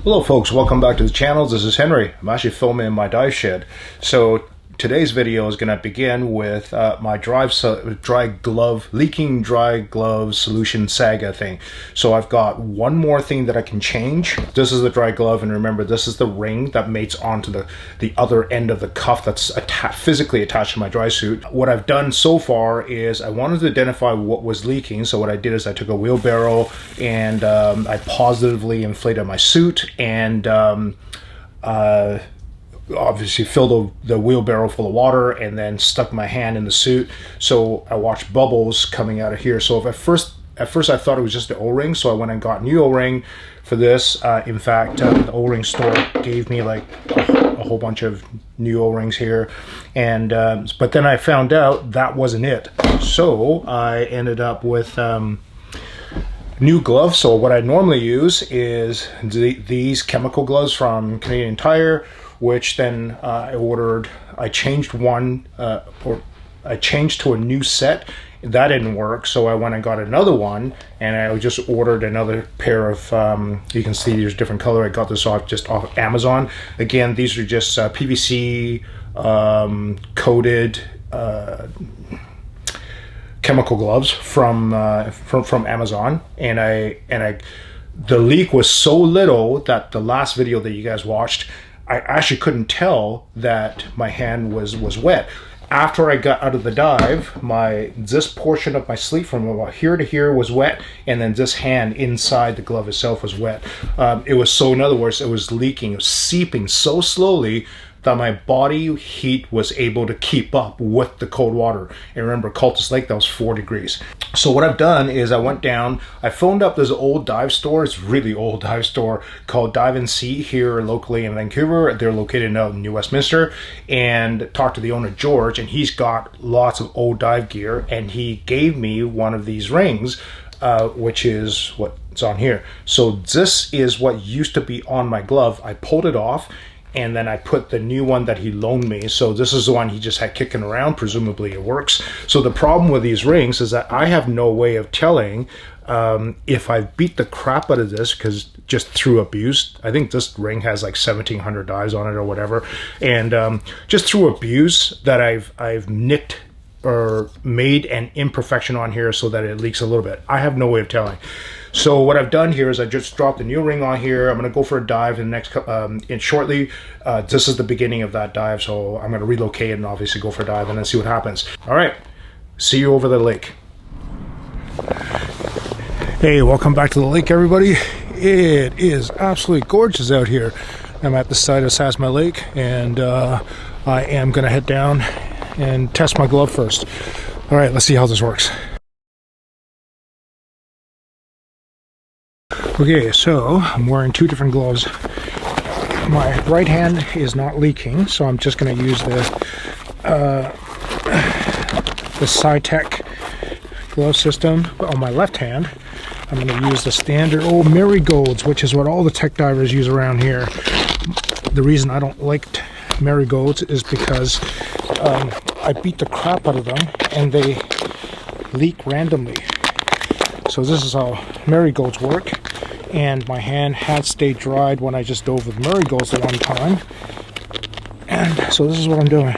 Hello folks, welcome back to the channel. This is Henry. I'm actually filming in my dive shed. So today's video is going to begin with my leaking dry glove solution saga thing. So I've got one more thing that I can change. This is the dry glove, and remember, this is the ring that mates onto the other end of the cuff that's physically attached to my dry suit. What I've done so far is I wanted to identify what was leaking. So what I did is I took a wheelbarrow and I positively inflated my suit and obviously filled the wheelbarrow full of water and then stuck my hand in the suit. So I watched bubbles coming out of here. So if at first I thought it was just the O-ring, so I went and got a new O-ring for this. In fact, the O-ring store gave me like a whole bunch of new O-rings here, and but then I found out that wasn't it. So I ended up with new gloves. So what I normally use is these chemical gloves from Canadian Tire, which then I changed to a new set. That didn't work, so I went and got another one, and I just ordered another pair of, you can see there's different color. I got this off Amazon. Again, these are just PVC coated chemical gloves from Amazon, and the leak was so little that the last video that you guys watched, I actually couldn't tell that my hand was wet. After I got out of the dive, this portion of my sleeve from about here to here was wet, and then this hand inside the glove itself was wet. It was so, in other words, it was leaking, it was seeping so slowly that my body heat was able to keep up with the cold water. And remember, Cultus Lake, that was 4 degrees. So what I've done is I went down, I phoned up this old dive store. It's a really old dive store called Dive and Sea here locally in Vancouver. They're located out in New Westminster, and talked to the owner, George, and he's got lots of old dive gear, and he gave me one of these rings, which is what's on here. So this is what used to be on my glove. I pulled it off, and then I put the new one that he loaned me. So this is the one he just had kicking around. Presumably it works. So the problem with these rings is that I have no way of telling if I beat the crap out of this, because just through abuse. I think this ring has like 1,700 dives on it or whatever. And just through abuse that I've nicked or made an imperfection on here so that it leaks a little bit. I have no way of telling. So what I've done here is I just dropped a new ring on here. I'm going to go for a dive in the next shortly. This is the beginning of that dive, so I'm going to relocate and obviously go for a dive and then see what happens. All right, see you over the lake. Hey, welcome back to the lake, everybody. It is absolutely gorgeous out here. I'm at the side of Sasma Lake, and I am going to head down and test my glove first. All right, let's see how this works. Okay, so I'm wearing two different gloves. My right hand is not leaking, so I'm just going to use the Cytec glove system. But on my left hand, I'm going to use the standard old marigolds, which is what all the tech divers use around here. The reason I don't like marigolds is because I beat the crap out of them and they leak randomly. So this is how marigolds work, and my hand had stayed dried when I just dove with marigolds the one time. And so this is what I'm doing.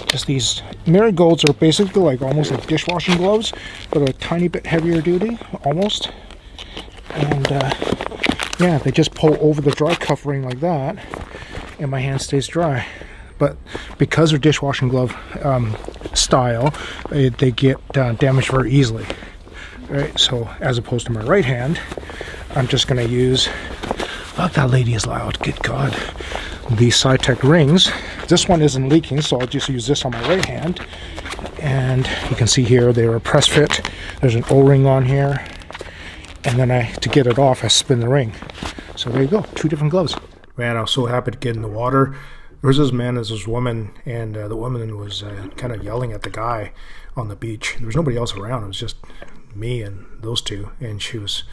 Just these marigolds are basically like almost like dishwashing gloves, but a tiny bit heavier duty, almost. And yeah, they just pull over the dry cuff ring like that, and my hand stays dry. But because they're dishwashing glove style, they get damaged very easily. Right, so as opposed to my right hand, I'm just going to use, oh, that lady is loud, good God, these Cytec rings. This one isn't leaking, so I'll just use this on my right hand. And you can see here, they are a press fit. There's an O-ring on here. And then to get it off, I spin the ring. So there you go, two different gloves. Man, I was so happy to get in the water. There was this man and this woman, and the woman was kind of yelling at the guy on the beach. There was nobody else around. It was just me and those two, and she was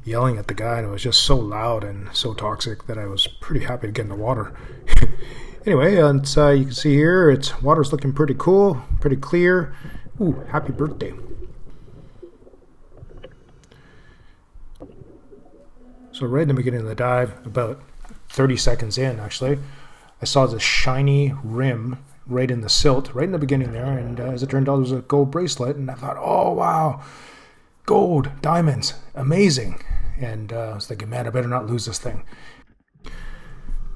yelling at the guy, and it was just so loud and so toxic that I was pretty happy to get in the water. Anyway, you can see here, water's looking pretty cool, pretty clear. Ooh, happy birthday. So right in the beginning of the dive, about 30 seconds in actually, I saw this shiny rim right in the silt, right in the beginning there, and as it turned out, it was a gold bracelet, and I thought, oh wow, gold, diamonds, amazing. And I was thinking, man, I better not lose this thing.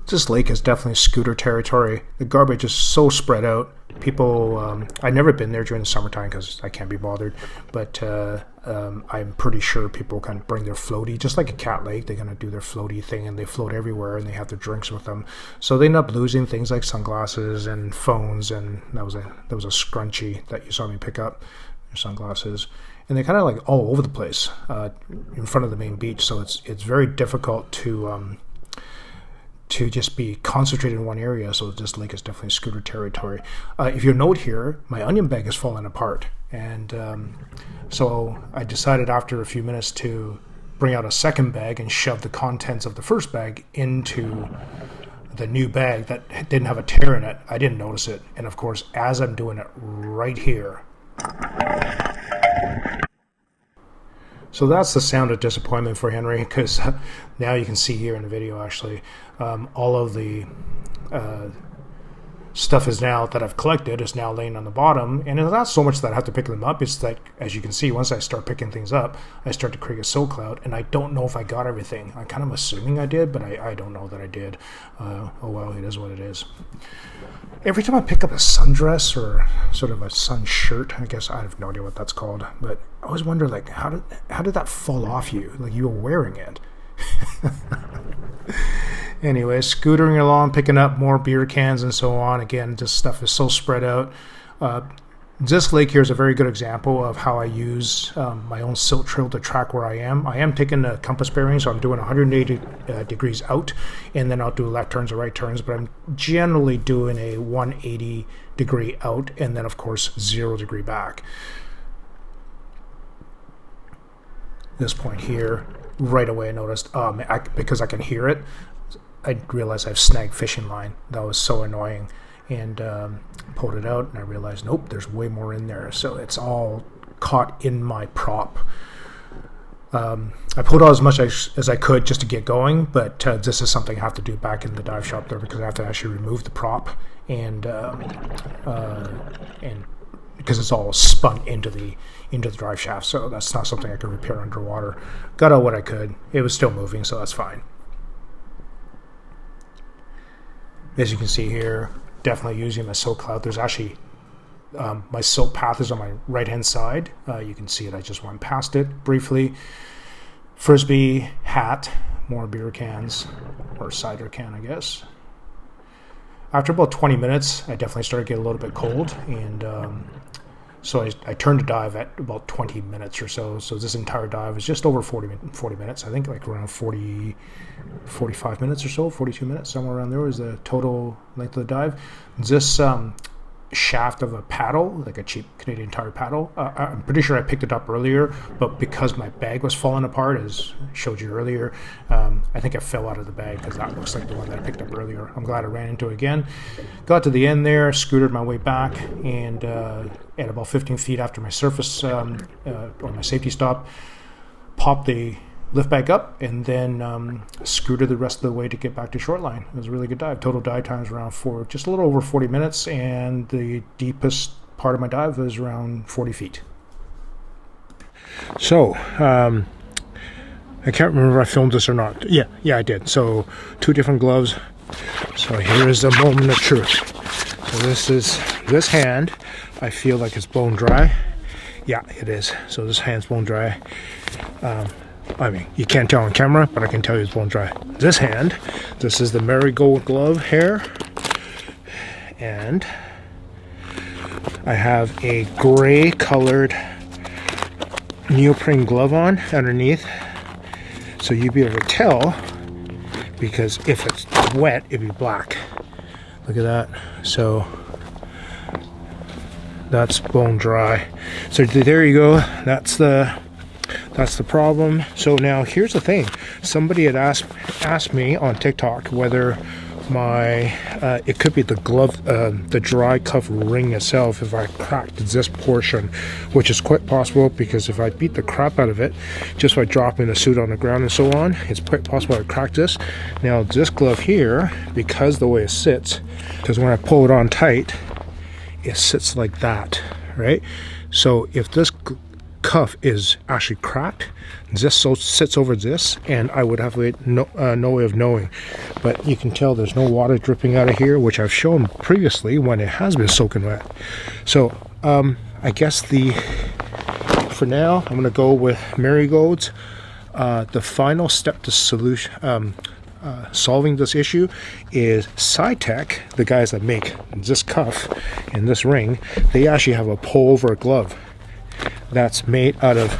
This lake is definitely scooter territory. The garbage is so spread out. People, I've never been there during the summertime because I can't be bothered, but I'm pretty sure people kind of bring their floaty, just like a cat lake. They're going to do their floaty thing, and they float everywhere, and they have their drinks with them. So they end up losing things like sunglasses and phones, and that was a scrunchie that you saw me pick up, your sunglasses. And they're kind of like all over the place in front of the main beach, so it's very difficult to just be concentrated in one area. So this lake is definitely scooter territory. If you note here, my onion bag has fallen apart, and so I decided after a few minutes to bring out a second bag and shove the contents of the first bag into the new bag that didn't have a tear in it. I didn't notice it, and of course, as I'm doing it right here. So that's the sound of disappointment for Henry, because now you can see here in the video actually all of the stuff is now that I've collected is now laying on the bottom, and it's not so much that I have to pick them up. It's that, as you can see, once I start picking things up, I start to create a silt cloud, and I don't know if I got everything. I'm kind of assuming I did, but I don't know that I did. Oh well, it is what it is. Every time I pick up a sundress or sort of a sun shirt, I guess I have no idea what that's called, but I always wonder, like, how did that fall off you? Like, you were wearing it. Anyway, scootering along, picking up more beer cans and so on. Again, this stuff is so spread out. This lake here is a very good example of how I use my own silt trail to track where I am. I am taking the compass bearing, so I'm doing 180 degrees out, and then I'll do left turns or right turns, but I'm generally doing a 180 degree out, and then of course 0 degree back. This point here, right away I noticed, because I can hear it, I realized I've snagged fishing line. That was so annoying. And pulled it out, and I realized, nope, there's way more in there. So it's all caught in my prop. I pulled out as much as I could just to get going, but this is something I have to do back in the dive shop there, because I have to actually remove the prop, and because it's all spun into the drive shaft. So that's not something I can repair underwater. Got out what I could. It was still moving, so that's fine. As you can see here, definitely using my silt cloud. There's actually my silt path is on my right hand side. You can see it. I just went past it briefly. Frisbee, hat, more beer cans, or cider can, I guess. After about 20 minutes, I definitely started getting a little bit cold, and so I turned to dive at about 20 minutes or so. So this entire dive was just over 40 minutes. I think like around 45 minutes or so, 42 minutes, somewhere around there was the total length of the dive. This shaft of a paddle, like a cheap Canadian Tire paddle, I'm pretty sure I picked it up earlier, but because my bag was falling apart, as I showed you earlier, I think I fell out of the bag, because that looks like the one that I picked up earlier. I'm glad I ran into it again. Got to the end there, scooted my way back, and at about 15 feet after my surface, or my safety stop, popped the lift back up, and then scooted the rest of the way to get back to shoreline. It was a really good dive. Total dive time was around just a little over 40 minutes, and the deepest part of my dive was around 40 feet. So, I can't remember if I filmed this or not. Yeah, I did. So, 2 different gloves. So here is the moment of truth. So this hand, I feel like it's bone dry. Yeah, it is. So this hand's bone dry. I mean, you can't tell on camera, but I can tell you it's bone dry. This hand, this is the marigold glove hair, and I have a gray colored neoprene glove on underneath, so you'd be able to tell, because if it's wet, it'd be black. Look at that. So that's bone dry. So there you go. That's the problem. So now here's the thing. Somebody had asked me on TikTok whether my it could be the glove, the dry cuff ring itself. If I cracked this portion, which is quite possible, because if I beat the crap out of it just by dropping the suit on the ground and so on, it's quite possible I cracked this. Now this glove here, because the way it sits, because when I pull it on tight, it sits like that, right? So if this cuff is actually cracked, this so sits over this, and I would have no way of knowing. But you can tell there's no water dripping out of here, which I've shown previously when it has been soaking wet. So I guess for now I'm going to go with marigolds. The final step to solution solving this issue is Cytec, the guys that make this cuff and this ring. They actually have a pull over glove that's made out of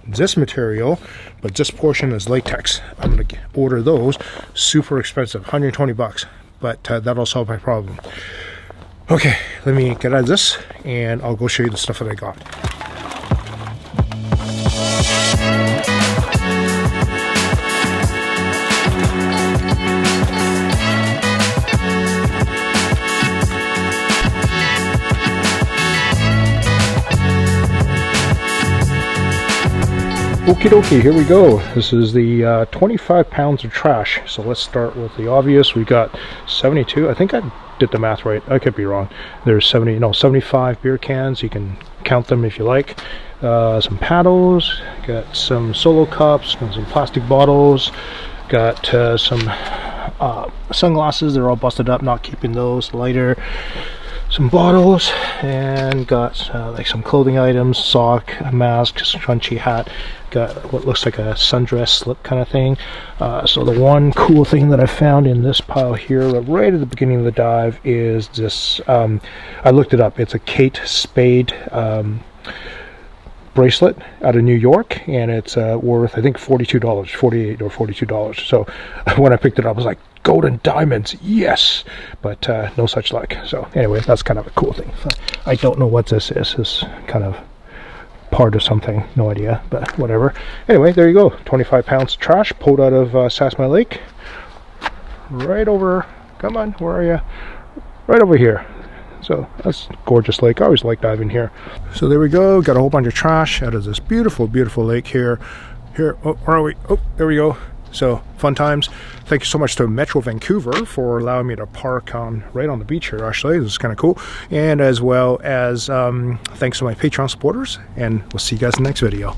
this material, but this portion is latex. I'm going to order those. Super expensive, 120 bucks, but that'll solve my problem. Okay, let me get out of this and I'll go show you the stuff that I got. Okie dokie, here we go. This is the 25 pounds of trash. So let's start with the obvious. We got 72. I think I did the math right. I could be wrong. There's 75 beer cans. You can count them if you like. Some paddles. Got some solo cups. Got some plastic bottles. Got some sunglasses. They're all busted up. Not keeping those. Lighter. Some bottles, and got like some clothing items, sock, a mask, scrunchy hat, got what looks like a sundress slip kind of thing. So the one cool thing that I found in this pile here right at the beginning of the dive is this, I looked it up, it's a Kate Spade bracelet out of New York, and it's worth I think $42, $48 or $42. So when I picked it up I was like, golden diamonds, yes, but no such luck. So anyway, that's kind of a cool thing. I don't know what this is. It's kind of part of something, no idea, but whatever. Anyway, there you go, 25 pounds of trash pulled out of Sassmy Lake, right over, come on, where are you? Right over here. So that's a gorgeous lake. I always like diving here. So there we go, got a whole bunch of trash out of this beautiful, beautiful lake here. Oh, where are we? Oh, there we go. So fun times. Thank you so much to Metro Vancouver for allowing me to park right on the beach here. Actually, this is kind of cool. And as well as thanks to my Patreon supporters, and we'll see you guys in the next video.